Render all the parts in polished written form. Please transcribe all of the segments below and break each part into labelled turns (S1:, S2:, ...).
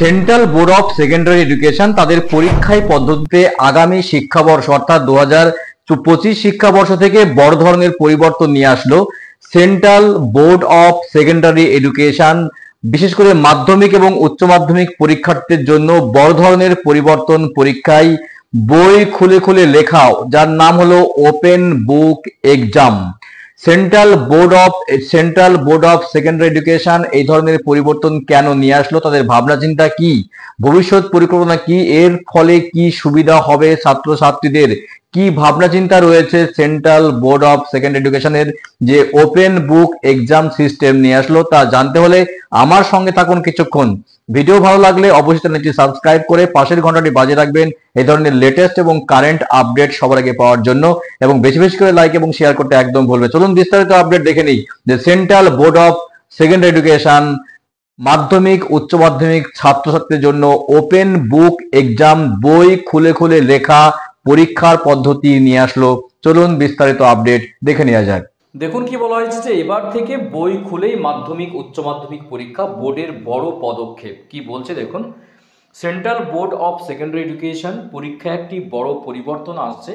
S1: Central board of secondary education তাদের পরীক্ষায় পদ্ধতিতে আগামী শিক্ষাবর্ষ অর্থাৎ 2025 শিক্ষাবর্ষ থেকে বড় ধরনের পরিবর্তন নিয়ে আসলো। Central board of secondary education বিশেষ করে মাধ্যমিক এবং উচ্চ মাধ্যমিক পরীক্ষার্থীদের জন্য বড় ধরনের পরিবর্তন পরীক্ষায় বই খুলে খুলে লেখাও, যার নাম হলো open book exam. Central board of secondary education এই ধরনের পরিবর্তন কেন নিয়ে আসলো, তাদের ভাবনা চিন্তা কি, ভবিষ্যৎ পরিকল্পনা কি, এর ফলে কি সুবিধা হবে ছাত্রছাত্রীদের, কি ভাবনা চিন্তা রয়েছে সেন্ট্রাল বোর্ড অফ সেকেন্ডারি এডুকেশনের যে ওপেন বুক এক্সাম সিস্টেম নিয়ে আসলো, তা জানতে হলে আমার সঙ্গে থাকুন কিছুক্ষণ। ভিডিও ভালো লাগলে অবশ্যই চ্যানেলটি সাবস্ক্রাইব করে পাশের ঘন্টাটি বাজিয়ে রাখবেন এই ধরনের লেটেস্ট এবং কারেন্ট আপডেট সবার আগে পাওয়ার জন্য, এবং বেশি বেশি করে লাইক এবং শেয়ার করতে একদম ভুলবে। চলুন বিস্তারিত আপডেট দেখে নিই যে central board of secondary education মাধ্যমিক উচ্চ মাধ্যমিক ছাত্রছাত্রীদের জন্য ওপেন বুক এক্সাম বই খুলে খুলে লেখা পরীক্ষার পদ্ধতি নিয়ে আসলো। চলুন বিস্তারিত আপডেট দেখে নেওয়া যাক।
S2: দেখুন কি বলা হয়েছে যে এবার থেকে বই খুলেই মাধ্যমিক উচ্চ মাধ্যমিক পরীক্ষা, বোর্ডের বড় পদক্ষেপ। কি বলছে দেখুন, central board of secondary education পরীক্ষায় একটি বড় পরিবর্তন আসছে।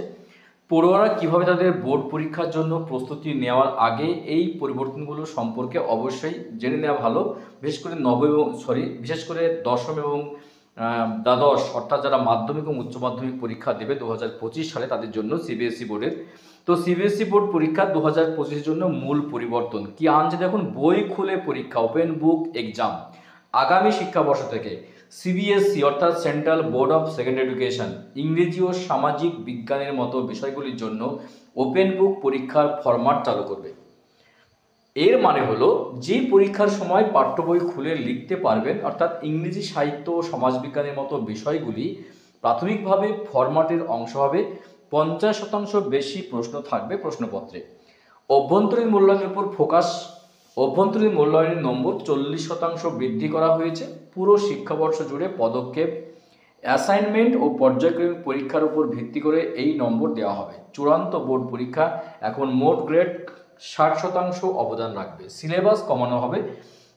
S2: পড়ুয়ারা কিভাবে তাদের বোর্ড পরীক্ষার জন্য প্রস্তুতি নেওয়ার আগে এই পরিবর্তনগুলো সম্পর্কে অবশ্যই জেনে নেওয়া ভালো। বিশেষ করে দশম এবং দ্বাদশ অর্থাৎ যারা মাধ্যমিক এবং উচ্চ মাধ্যমিক পরীক্ষা দেবে 2025 সালে তাদের জন্য সিবিএসই বোর্ডের। তো সিবিএসই বোর্ড পরীক্ষা 2025 জন্য মূল পরিবর্তন কি আনছে দেখুন, বই খুলে পরীক্ষা ওপেন বুক এক্সাম। আগামী শিক্ষাবর্ষ থেকে সিবিএসই অর্থাৎ central board of secondary education ইংরেজি ও সামাজিক বিজ্ঞানের মতো বিষয়গুলির জন্য ওপেন বুক পরীক্ষার ফরম্যাট চালু করবে। এর মানে হলো যে পরীক্ষার সময় পাঠ্য বই খুলে লিখতে পারবেন, অর্থাৎ ইংরেজি সাহিত্য ও সমাজবিজ্ঞানের মতো বিষয়গুলি প্রাথমিকভাবে ফরম্যাটের অংশ হবে। 50% বেশি প্রশ্ন থাকবে প্রশ্নপত্রে। অভ্যন্তরীণ মূল্যায়নের উপর ফোকাস। অভ্যন্তরীণ মূল্যায়নের নম্বর 40% বৃদ্ধি করা হয়েছে। পুরো শিক্ষাবর্ষ জুড়ে পদক্ষেপ, অ্যাসাইনমেন্ট ও পর্যায়ক্রমিক পরীক্ষার উপর ভিত্তি করে এই নম্বর দেওয়া হবে। চূড়ান্ত বোর্ড পরীক্ষা এখন মোট গ্রেড 60% অবদান রাখবে। সিলেবাস কমানো হবে।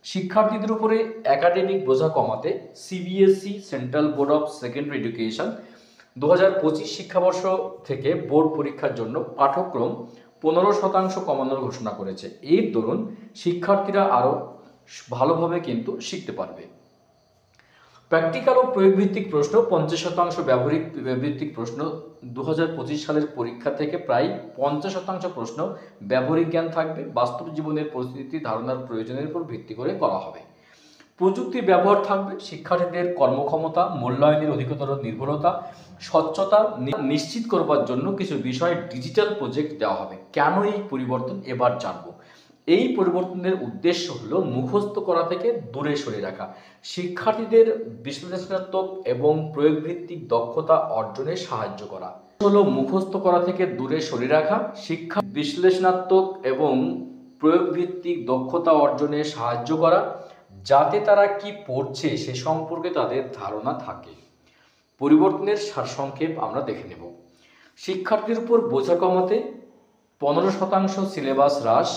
S2: শিক্ষার্থীদের উপরে একাডেমিক বোঝা কমাতে CBSE central board of secondary education 2025 শিক্ষাবর্ষ থেকে বোর্ড পরীক্ষার জন্য পাঠ্যক্রম 15% কমানোর ঘোষণা করেছে। এর দরুন শিক্ষার্থীরা আরও ভালোভাবে কিন্তু শিখতে পারবে। প্র্যাকটিক্যাল ও প্রয়োগভিত্তিক প্রশ্ন 50%, ব্যবহারিক ভিত্তিক প্রশ্ন। 2025 সালের পরীক্ষা থেকে প্রায় 50% প্রশ্ন ব্যবহারিক জ্ঞান থাকবে। বাস্তব জীবনের পরিস্থিতি ধারণার প্রয়োজনের উপর ভিত্তি করে করা হবে। প্রযুক্তির ব্যবহার থাকবে। শিক্ষার্থীদের কর্মক্ষমতা মূল্যায়নের অধিকতর নির্ভরতা স্বচ্ছতা নিশ্চিত করবার জন্য কিছু বিষয় ডিজিটাল প্রজেক্ট দেওয়া হবে। কেন এই পরিবর্তন এবার জানবো। এই পরিবর্তনের উদ্দেশ্য হলো মুখস্থ করা থেকে দূরে সরে রাখা, শিক্ষার্থীদের বিশ্লেষণাত্মক এবং প্রয়োগভিত্তিক দক্ষতা অর্জনে সাহায্য করা। হলো মুখস্থ করা থেকে দূরে সরে রাখা, শিক্ষা বিশ্লেষণাত্মক এবং প্রয়োগভিত্তিক দক্ষতা অর্জনে সাহায্য করা, যাতে তারা কি পড়ছে সে সম্পর্কে তাদের ধারণা থাকে। পরিবর্তনের সারসংক্ষেপ আমরা দেখে নেব। শিক্ষার্থীর উপর বোঝা কমাতে 15% সিলেবাস হ্রাস,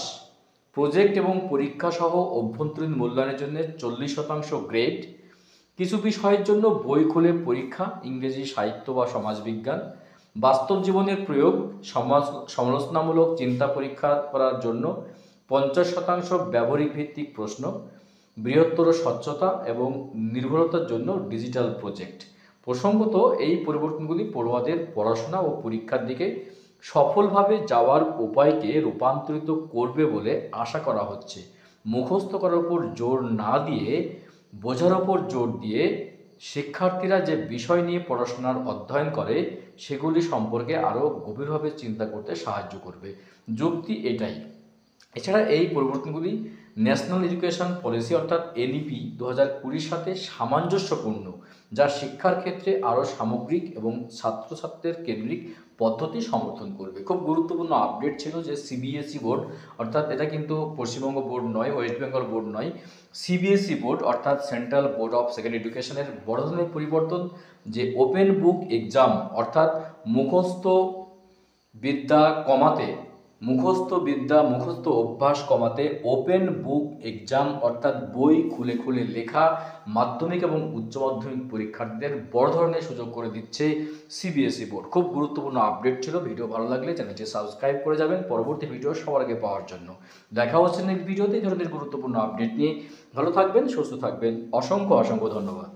S2: প্রজেক্ট এবং পরীক্ষা সহ অভ্যন্তরীণ মূল্যায়নের জন্য 40% গ্রেড, কিছু বিষয়ের জন্য বই খুলে পরীক্ষা ইংরেজি সাহিত্য বা সমাজবিজ্ঞান, বাস্তব জীবনের প্রয়োগ সমালোচনামূলক চিন্তা পরীক্ষা করার জন্য 50% ব্যবহারিক ভিত্তিক প্রশ্ন, বৃহত্তর স্বচ্ছতা এবং নির্ভরতার জন্য ডিজিটাল প্রজেক্ট। প্রসঙ্গত এই পরিবর্তনগুলি পড়ুয়াদের পড়াশোনা ও পরীক্ষার দিকে সফলভাবে যাওয়ার উপায়কে রূপান্তরিত করবে বলে আশা করা হচ্ছে। মুখস্থ করার উপর জোর না দিয়ে বোঝার উপর জোর দিয়ে শিক্ষার্থীরা যে বিষয় নিয়ে পড়াশোনার অধ্যয়ন করে সেগুলি সম্পর্কে আরও গভীরভাবে চিন্তা করতে সাহায্য করবে। যুক্তি এটাই। এছাড়া এই পরিবর্তনগুলি ন্যাশনাল এডুকেশন পলিসি অর্থাৎ এনইপি 2020 সাথে সামঞ্জস্যপূর্ণ, যা শিক্ষার ক্ষেত্রে আরও সামগ্রিক এবং ছাত্রছাত্রীদের কেন্দ্রিক পদ্ধতি সমর্থন করবে। খুব গুরুত্বপূর্ণ আপডেট ছিল যে সিবিএসই বোর্ড অর্থাৎ এটা কিন্তু পশ্চিমবঙ্গ বোর্ড নয়, ওয়েস্ট বেঙ্গল বোর্ড নয়, সিবিএসই বোর্ড অর্থাৎ সেন্ট্রাল বোর্ড অফ সেকেন্ডারি এডুকেশনের বড় ধরনের পরিবর্তন যে ওপেন বুক এক্সাম অর্থাৎ মুখস্থ বিদ্যা কমাতে মুখস্থ বিদ্যা মুখস্থ অভ্যাস কমাতে ওপেন বুক এক্সাম অর্থাৎ বই খুলে খুলে লেখা মাধ্যমিক এবং উচ্চ মাধ্যমিক পরীক্ষার্থীদের বড় ধরনের সুযোগ করে দিচ্ছে সিবিএসই বোর্ড। খুব গুরুত্বপূর্ণ আপডেট ছিল। ভিডিও ভালো লাগলে চ্যানেলটি সাবস্ক্রাইব করে যাবেন পরবর্তী ভিডিও সবার আগে পাওয়ার জন্য। দেখা হচ্ছে নেক্সট ভিডিওতে এই ধরনের গুরুত্বপূর্ণ আপডেট নিয়ে। ভালো থাকবেন, সুস্থ থাকবেন। অসংখ্য অসংখ্য ধন্যবাদ।